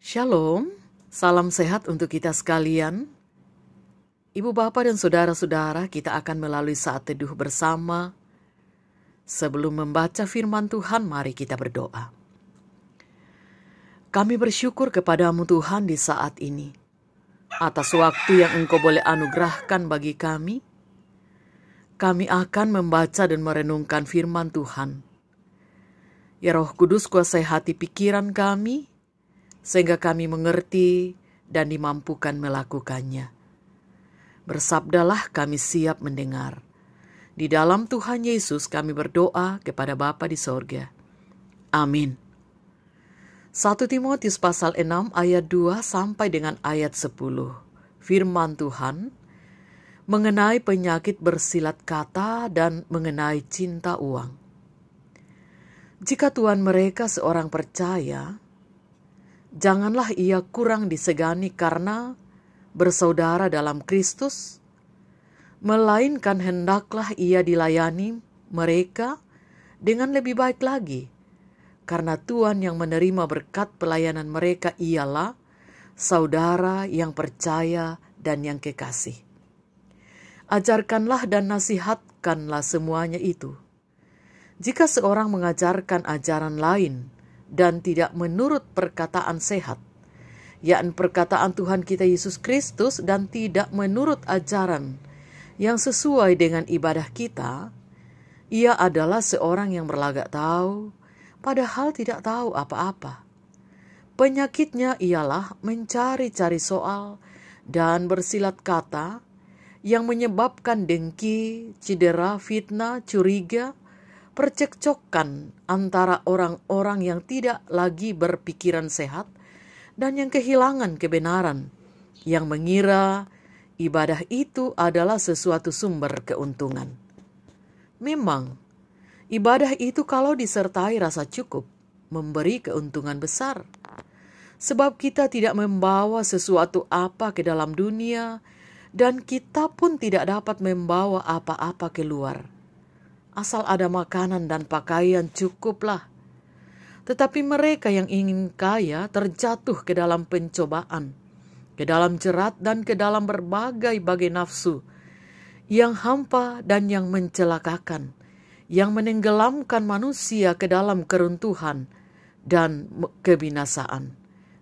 Shalom, salam sehat untuk kita sekalian. Ibu bapa dan saudara-saudara, kita akan melalui saat teduh bersama. Sebelum membaca firman Tuhan, mari kita berdoa. Kami bersyukur kepadamu Tuhan di saat ini, atas waktu yang Engkau boleh anugerahkan bagi kami. Kami akan membaca dan merenungkan firman Tuhan. Ya Roh Kudus, kuasai hati pikiran kami, sehingga kami mengerti dan dimampukan melakukannya. Bersabdalah, kami siap mendengar. Di dalam Tuhan Yesus kami berdoa kepada Bapa di sorga. Amin. 1 Timotius pasal 6 ayat 2 sampai dengan ayat 10. Firman Tuhan mengenai penyakit bersilat kata dan mengenai cinta uang. Jika Tuhan mereka seorang percaya, janganlah ia kurang disegani karena bersaudara dalam Kristus, melainkan hendaklah ia dilayani mereka dengan lebih baik lagi, karena Tuhan yang menerima berkat pelayanan mereka ialah saudara yang percaya dan yang kekasih. Ajarkanlah dan nasihatkanlah semuanya itu. Jika seorang mengajarkan ajaran lain dan tidak menurut perkataan sehat, yakni perkataan Tuhan kita Yesus Kristus, dan tidak menurut ajaran yang sesuai dengan ibadah kita, ia adalah seorang yang berlagak tahu, padahal tidak tahu apa-apa. Penyakitnya ialah mencari-cari soal dan bersilat kata yang menyebabkan dengki, cedera, fitnah, curiga, percekcokan antara orang-orang yang tidak lagi berpikiran sehat dan yang kehilangan kebenaran, yang mengira ibadah itu adalah sesuatu sumber keuntungan. Memang, ibadah itu kalau disertai rasa cukup, memberi keuntungan besar. Sebab kita tidak membawa sesuatu apa ke dalam dunia, dan kita pun tidak dapat membawa apa-apa keluar. Asal ada makanan dan pakaian cukuplah. Tetapi mereka yang ingin kaya terjatuh ke dalam pencobaan, ke dalam jerat dan ke dalam berbagai-bagai nafsu yang hampa dan yang mencelakakan, yang menenggelamkan manusia ke dalam keruntuhan dan kebinasaan.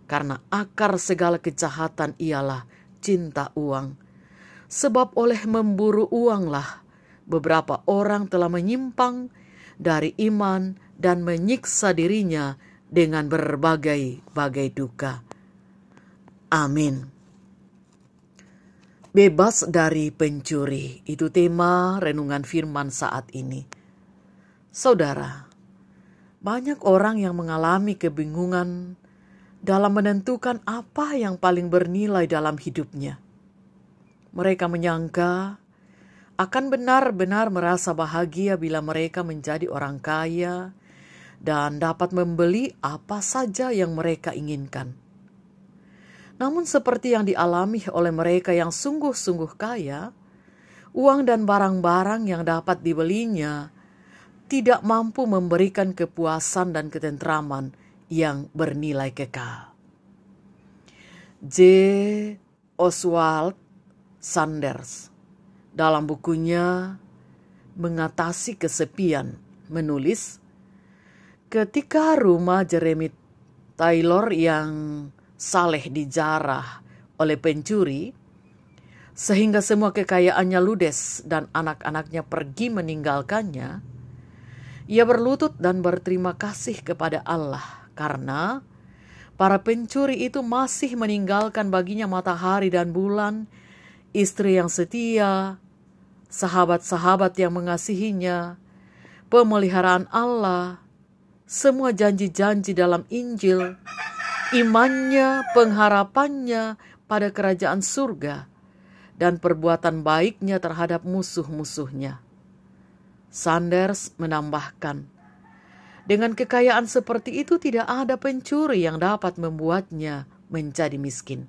Karena akar segala kejahatan ialah cinta uang. Sebab oleh memburu uanglah beberapa orang telah menyimpang dari iman dan menyiksa dirinya dengan berbagai-bagai duka. Amin. Bebas dari pencuri, itu tema renungan firman saat ini. Saudara, banyak orang yang mengalami kebingungan dalam menentukan apa yang paling bernilai dalam hidupnya. Mereka menyangka akan benar-benar merasa bahagia bila mereka menjadi orang kaya dan dapat membeli apa saja yang mereka inginkan. Namun seperti yang dialami oleh mereka yang sungguh-sungguh kaya, uang dan barang-barang yang dapat dibelinya tidak mampu memberikan kepuasan dan ketentraman yang bernilai kekal. J. Oswald Sanders dalam bukunya Mengatasi Kesepian menulis, ketika rumah Jeremy Taylor yang saleh dijarah oleh pencuri, sehingga semua kekayaannya ludes dan anak-anaknya pergi meninggalkannya, ia berlutut dan berterima kasih kepada Allah karena para pencuri itu masih meninggalkan baginya matahari dan bulan, istri yang setia, sahabat-sahabat yang mengasihinya, pemeliharaan Allah, semua janji-janji dalam Injil, imannya, pengharapannya pada kerajaan surga, dan perbuatan baiknya terhadap musuh-musuhnya. Sanders menambahkan, dengan kekayaan seperti itu tidak ada pencuri yang dapat membuatnya menjadi miskin.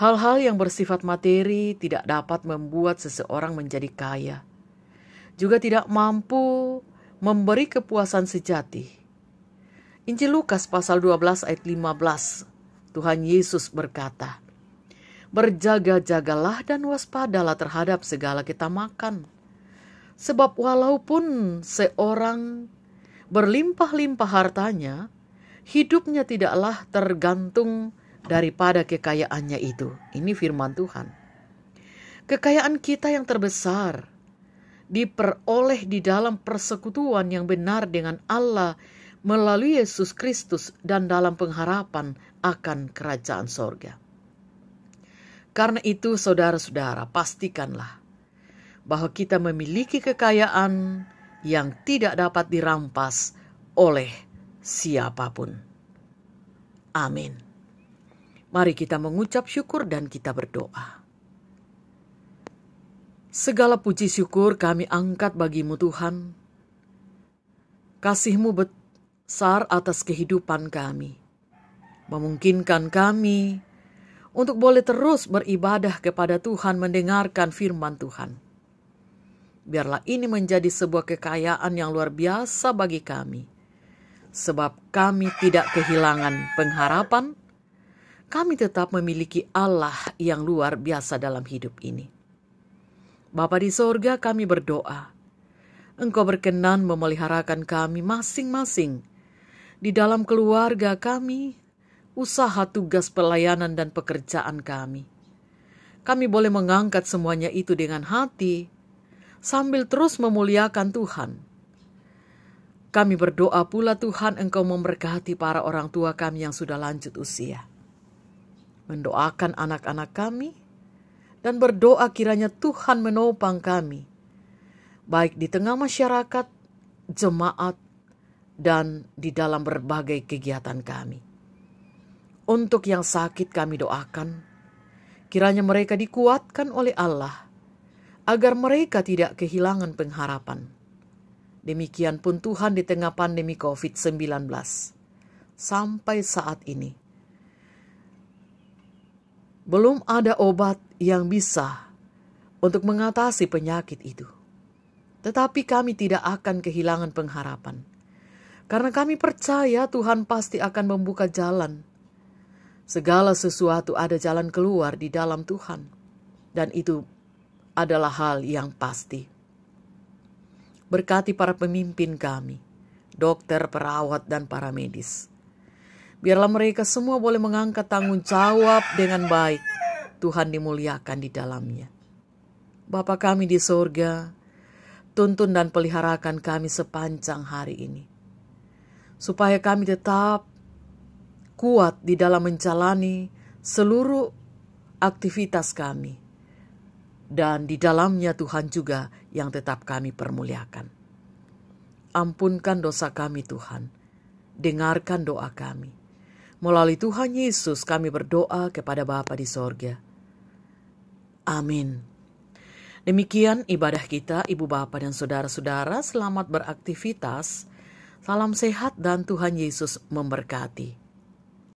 Hal-hal yang bersifat materi tidak dapat membuat seseorang menjadi kaya. Juga tidak mampu memberi kepuasan sejati. Injil Lukas pasal 12 ayat 15 Tuhan Yesus berkata, "Berjaga-jagalah dan waspadalah terhadap segala kita makan. Sebab walaupun seorang berlimpah-limpah hartanya, hidupnya tidaklah tergantung daripada kekayaannya itu." Ini firman Tuhan. Kekayaan kita yang terbesar diperoleh di dalam persekutuan yang benar dengan Allah melalui Yesus Kristus dan dalam pengharapan akan kerajaan sorga. Karena itu saudara-saudara, pastikanlah bahwa kita memiliki kekayaan yang tidak dapat dirampas oleh siapapun. Amin. Mari kita mengucap syukur dan kita berdoa. Segala puji syukur kami angkat bagimu Tuhan. Kasih-Mu besar atas kehidupan kami. Memungkinkan kami untuk boleh terus beribadah kepada Tuhan, mendengarkan firman Tuhan. Biarlah ini menjadi sebuah kekayaan yang luar biasa bagi kami. Sebab kami tidak kehilangan pengharapan, kami tetap memiliki Allah yang luar biasa dalam hidup ini. Bapa di sorga, kami berdoa, Engkau berkenan memeliharakan kami masing-masing di dalam keluarga kami, usaha, tugas, pelayanan, dan pekerjaan kami. Kami boleh mengangkat semuanya itu dengan hati, sambil terus memuliakan Tuhan. Kami berdoa pula Tuhan, Engkau memberkati para orang tua kami yang sudah lanjut usia. Mendoakan anak-anak kami, dan berdoa kiranya Tuhan menopang kami, baik di tengah masyarakat, jemaat, dan di dalam berbagai kegiatan kami. Untuk yang sakit kami doakan, kiranya mereka dikuatkan oleh Allah, agar mereka tidak kehilangan pengharapan. Demikian pun Tuhan di tengah pandemi COVID-19, sampai saat ini, belum ada obat yang bisa untuk mengatasi penyakit itu. Tetapi kami tidak akan kehilangan pengharapan. Karena kami percaya Tuhan pasti akan membuka jalan. Segala sesuatu ada jalan keluar di dalam Tuhan. Dan itu adalah hal yang pasti. Berkati para pemimpin kami, dokter, perawat, dan para medis. Biarlah mereka semua boleh mengangkat tanggung jawab dengan baik. Tuhan dimuliakan di dalamnya. Bapa kami di sorga, tuntun dan peliharakan kami sepanjang hari ini. Supaya kami tetap kuat di dalam menjalani seluruh aktivitas kami. Dan di dalamnya Tuhan juga yang tetap kami permuliakan. Ampunkan dosa kami Tuhan. Dengarkan doa kami. Melalui Tuhan Yesus kami berdoa kepada Bapa di sorga. Amin. Demikian ibadah kita, Ibu Bapa dan Saudara-saudara. Selamat beraktivitas. Salam sehat dan Tuhan Yesus memberkati.